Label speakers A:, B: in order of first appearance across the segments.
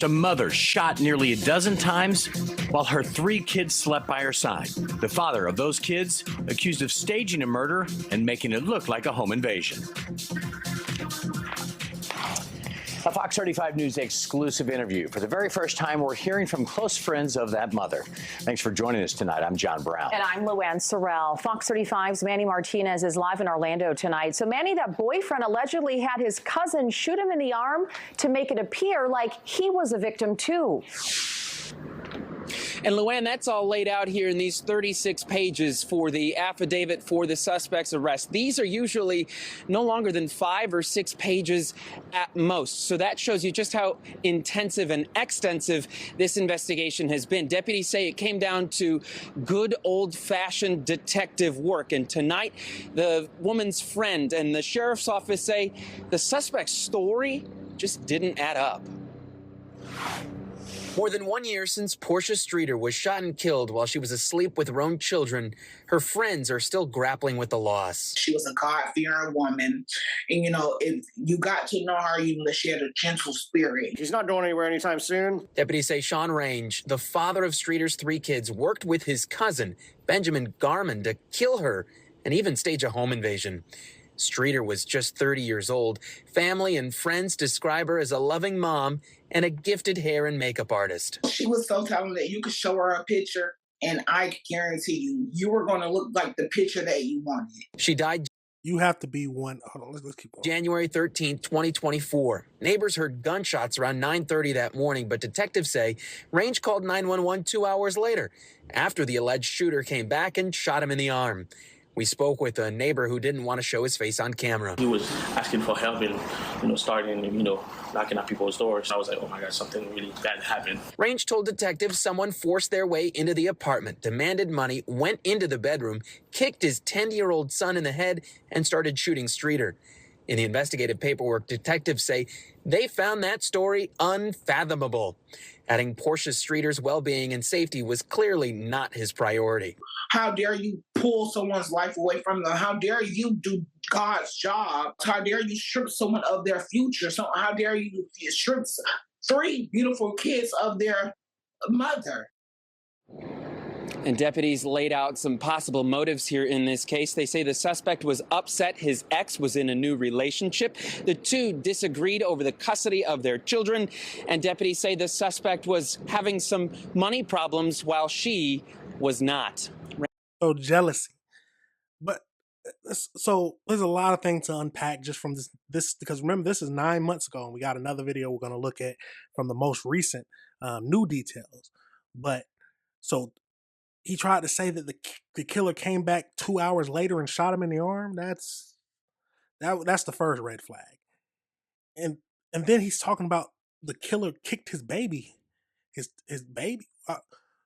A: A mother shot nearly a dozen times while her 3 kids slept by her side. The father of those kids accused of staging a murder and making it look like a home invasion. A Fox 35 News exclusive interview. For the very first time, we're hearing from close friends of that mother. Thanks for joining us tonight. I'm John Brown.
B: And I'm Luann Sorrell. Fox 35's Manny Martinez is live in Orlando tonight. So, Manny, that boyfriend allegedly had his cousin shoot him in the arm to make it appear like he was a victim, too.
C: And Luann, that's all laid out here in these 36 pages for the affidavit for the suspect's arrest. These are usually no longer than 5 or 6 pages at most. So that shows you just how intensive and extensive this investigation has been. Deputies say it came down to good old-fashioned detective work. And tonight, the woman's friend and the sheriff's office say the suspect's story just didn't add up. More than 1 year since Portia Streeter was shot and killed while she was asleep with her own children, her friends are still grappling with the loss.
D: She was a God-fearing woman. And, you know, if you got to know her, you know she had a gentle spirit.
E: She's not going anywhere anytime soon.
C: Deputies say Sean Range, the father of Streeter's 3 kids, worked with his cousin, Benjamin Garman, to kill her and even stage a home invasion. Streeter was just 30 years old. Family and friends describe her as a loving mom and a gifted hair and makeup artist.
D: She was so talented. You could show her a picture, and I guarantee you were going to look like the picture that you wanted.
C: She died.
E: You have to be one. Hold on, let's keep going.
C: January 13th, 2024. Neighbors heard gunshots around 9:30 that morning, but detectives say Range called 911 2 hours later, after the alleged shooter came back and shot him in the arm. We spoke with a neighbor who didn't want to show his face on camera.
F: He was asking for help and, starting, knocking at people's doors. I was like, oh my God, something really bad happened.
C: Range told detectives someone forced their way into the apartment, demanded money, went into the bedroom, kicked his 10-year-old son in the head, and started shooting Streeter. In the investigative paperwork, detectives say they found that story unfathomable, adding Portia Streeter's well-being and safety was clearly not his priority.
D: How dare you pull someone's life away from them? How dare you do God's job? How dare you strip someone of their future? So how dare you strip 3 beautiful kids of their mother?
C: And deputies laid out some possible motives here in this case. They say the suspect was upset his ex was in a new relationship. The two disagreed over the custody of their children. And deputies say the suspect was having some money problems while she was not.
E: So jealousy. But so there's a lot of things to unpack just from this because remember, this is 9 months ago, and we got another video we're going to look at from the most recent new details. But so he tried to say that the killer came back 2 hours later and shot him in the arm. That's the first red flag. And then he's talking about the killer kicked his baby, his baby.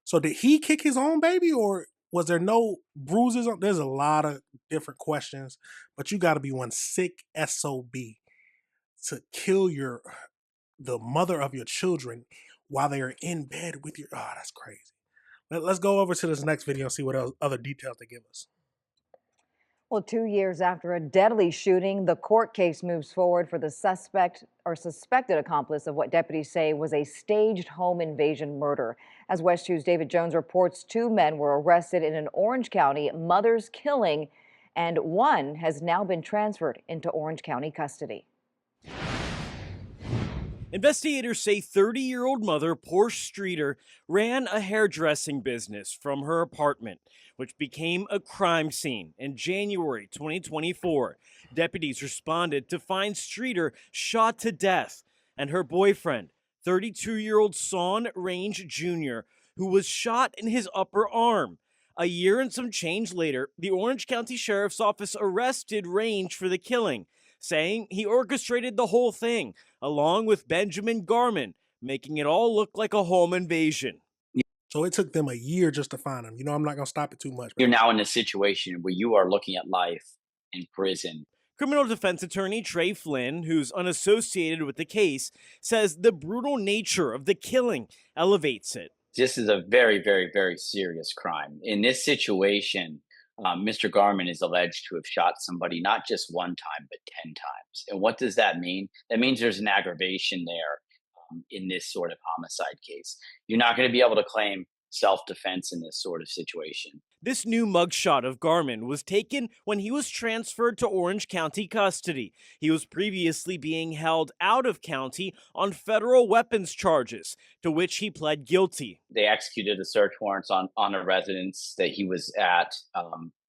E: So did he kick his own baby, or was there no bruises? There's a lot of different questions, but you got to be one sick SOB to kill the mother of your children while they are in bed with your. Oh, that's crazy. Let's go over to this next video and see what other details they give us.
G: Well, 2 years after a deadly shooting, the court case moves forward for the suspect or suspected accomplice of what deputies say was a staged home invasion murder. As West 2's David Jones reports, 2 men were arrested in an Orange County mother's killing, and one has now been transferred into Orange County custody.
H: Investigators say 30-year-old mother Portia Streeter ran a hairdressing business from her apartment, which became a crime scene in January 2024. Deputies responded to find Streeter shot to death and her boyfriend, 32-year-old Sean Range Jr., who was shot in his upper arm. A year and some change later, the Orange County Sheriff's Office arrested Range for the killing, saying he orchestrated the whole thing, along with Benjamin Garman, making it all look like a home invasion.
E: So it took them a year just to find him. I'm not going to stop it too much.
I: You're now in a situation where you are looking at life in prison.
H: Criminal defense attorney Trey Flynn, who's unassociated with the case, says the brutal nature of the killing elevates it.
I: This is a very, very, very serious crime. In this situation, Mr. Garman is alleged to have shot somebody not just one time, but 10 times. And what does that mean? That means there's an aggravation there in this sort of homicide case. You're not going to be able to claim self-defense in this sort of situation.
H: This new mugshot of Garman was taken when he was transferred to Orange County custody. He was previously being held out of county on federal weapons charges, to which he pled guilty.
I: They executed the search warrants on a residence that he was at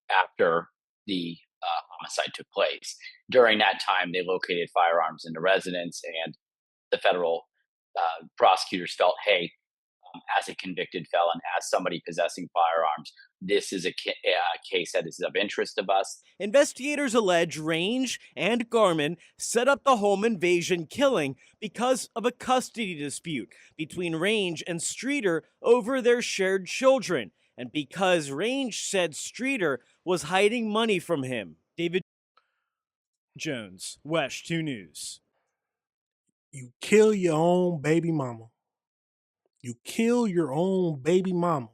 I: after the homicide took place. During that time, they located firearms in the residence, and the federal prosecutors felt, hey, as a convicted felon, as somebody possessing firearms, this is a case that is of interest of us.
H: Investigators allege Range and Garman set up the home invasion killing because of a custody dispute between Range and Streeter over their shared children, and because Range said Streeter was hiding money from him. David Jones, WESH 2 News.
E: You kill your own baby mama. You kill your own baby mama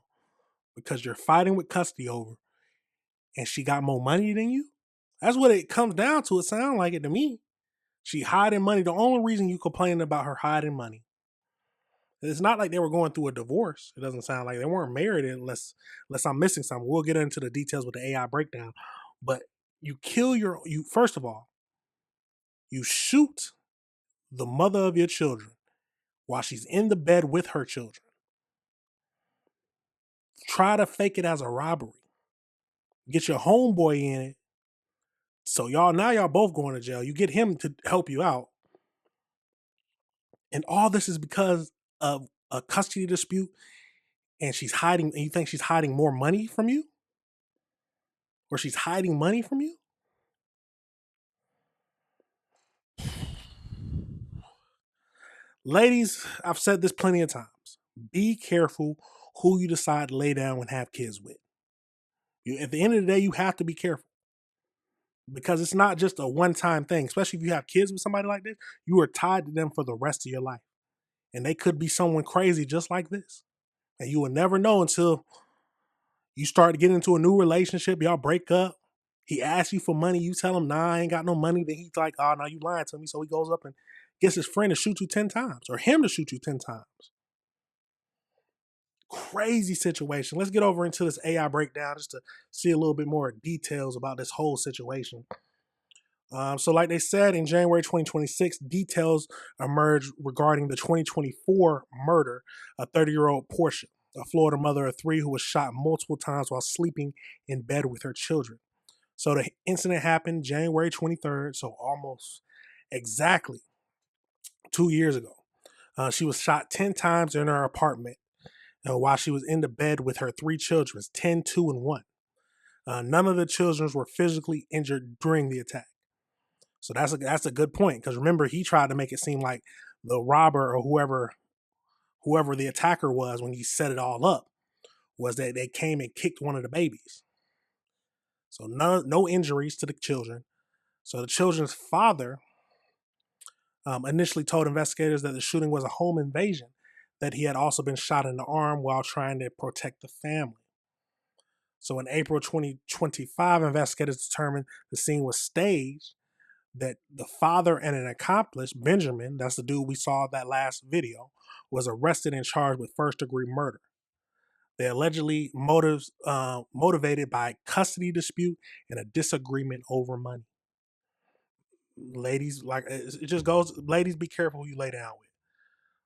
E: because you're fighting with custody over, and she got more money than you? That's what it comes down to. It sounds like it to me. She hiding money. The only reason you complaining about her hiding money, it's not like they were going through a divorce. It doesn't sound like they weren't married unless I'm missing something. We'll get into the details with the AI breakdown. But you first of all, you shoot the mother of your children while she's in the bed with her children. Try to fake it as a robbery. Get your homeboy in it. So y'all both going to jail. You get him to help you out. And all this is because of a custody dispute, and she's hiding, and you think she's hiding more money from you? Or she's hiding money from you? Ladies, I've said this plenty of times. Be careful who you decide to lay down and have kids with. At the end of the day, you have to be careful. Because it's not just a one-time thing. Especially if you have kids with somebody like this, you are tied to them for the rest of your life. And they could be someone crazy just like this. And you will never know until you start to get into a new relationship, y'all break up. He asks you for money, you tell him, nah, I ain't got no money. Then he's like, oh, no, you lying to me. So he goes up and gets his friend to shoot you 10 times, or him to shoot you 10 times. Crazy situation. Let's get over into this AI breakdown just to see a little bit more details about this whole situation. So like they said, in January 2026, details emerged regarding the 2024 murder of 30-year-old Portia, a Florida mother of 3 who was shot multiple times while sleeping in bed with her children. So the incident happened January 23rd, so almost exactly 2 years ago. She was shot 10 times in her apartment while she was in the bed with her 3 children, 10, 2, and 1. None of the children were physically injured during the attack. So that's a good point, because remember, he tried to make it seem like the robber or whoever the attacker was when he set it all up was that they came and kicked one of the babies. So no injuries to the children. So the children's father initially told investigators that the shooting was a home invasion, that he had also been shot in the arm while trying to protect the family. So in April 2025, investigators determined the scene was staged, that the father and an accomplice, Benjamin, that's the dude we saw that last video, was arrested and charged with first-degree murder. They allegedly motivated by custody dispute and a disagreement over money. Ladies, like it just goes, ladies, be careful who you lay down with.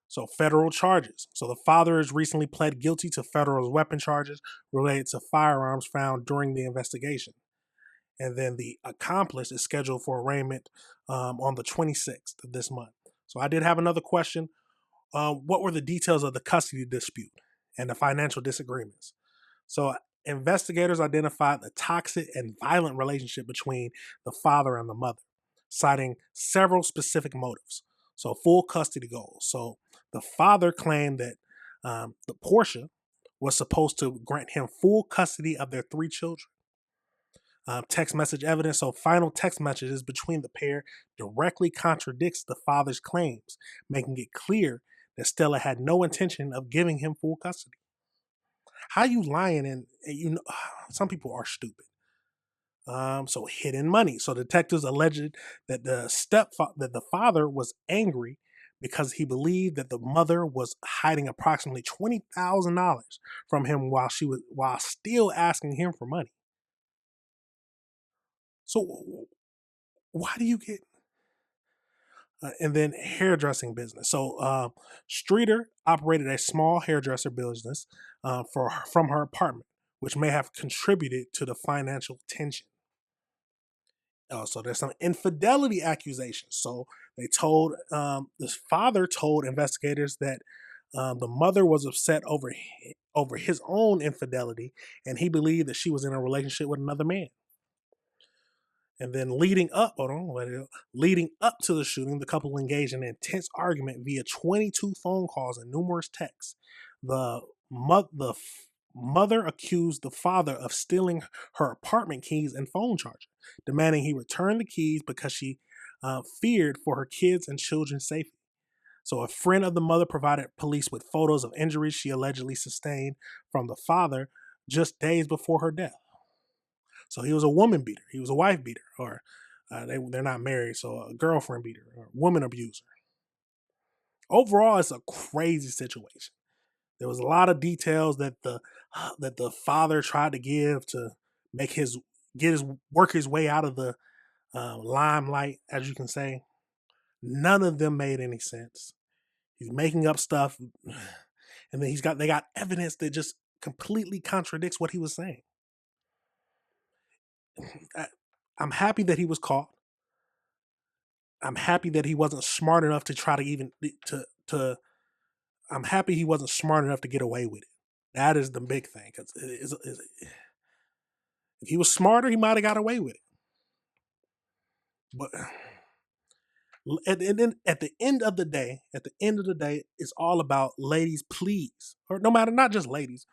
E: So federal charges. So the father has recently pled guilty to federal weapon charges related to firearms found during the investigation. And then the accomplice is scheduled for arraignment on the 26th of this month. So I did have another question. What were the details of the custody dispute and the financial disagreements? So investigators identified the toxic and violent relationship between the father and the mother, citing several specific motives. So full custody goals. So the father claimed that the Portia was supposed to grant him full custody of their 3 children. Text message evidence. So final text messages between the pair directly contradicts the father's claims, making it clear that Stella had no intention of giving him full custody. How you lying? And some people are stupid. So hidden money. So detectives alleged that the father was angry because he believed that the mother was hiding approximately $20,000 from him while still asking him for money. So why do you get and then hairdressing business. So Streeter operated a small hairdresser business from her apartment, which may have contributed to the financial tension. So there's some infidelity accusations. So this father told investigators that the mother was upset over his own infidelity, and he believed that she was in a relationship with another man. And then leading up to the shooting, the couple engaged in an intense argument via 22 phone calls and numerous texts. The mother accused the father of stealing her apartment keys and phone charger, demanding he return the keys because she feared for her kids and children's safety. So a friend of the mother provided police with photos of injuries she allegedly sustained from the father just days before her death. So he was a woman beater. He was a wife beater, or they're not married, so a girlfriend beater or woman abuser. Overall, it's a crazy situation. There was a lot of details that the father tried to give to work his way out of the limelight, as you can say. None of them made any sense. He's making up stuff, and then they got evidence that just completely contradicts what he was saying. I'm happy that he was caught. I'm happy that he wasn't smart enough to try to even to. I'm happy he wasn't smart enough to get away with it. That is the big thing. Because if he was smarter, he might have got away with it. But at the end of the day, it's all about ladies, please, or no matter, not just ladies,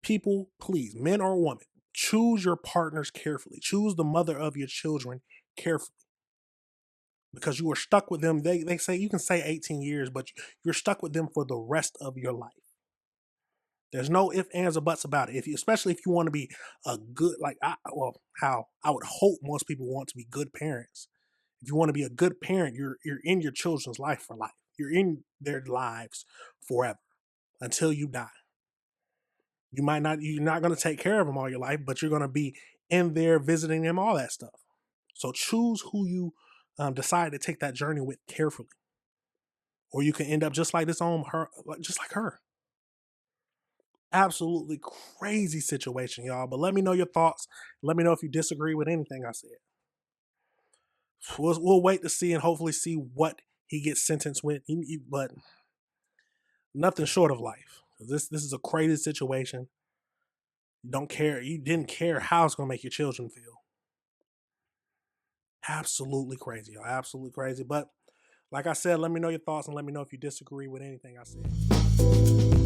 E: people, please, men or women, choose your partners carefully. Choose the mother of your children carefully. Because you are stuck with them. They say you can say 18 years, but you're stuck with them for the rest of your life. There's no ifs, ands, or buts about it. Especially if you want to be a good, how I would hope most people want to be good parents. If you want to be a good parent, you're in your children's life for life. You're in their lives forever until you die. You're not going to take care of them all your life, but you're going to be in there visiting them, all that stuff. So choose who you decide to take that journey with carefully, or you can end up just like just like her. Absolutely crazy situation, y'all. But let me know your thoughts. Let me know if you disagree with anything I said. We'll wait to see and hopefully see what he gets sentenced with. But nothing short of life. This is a crazy situation. You didn't care how it's gonna make your children feel. Absolutely crazy, y'all. Absolutely crazy. But like I said, let me know your thoughts and let me know if you disagree with anything I said.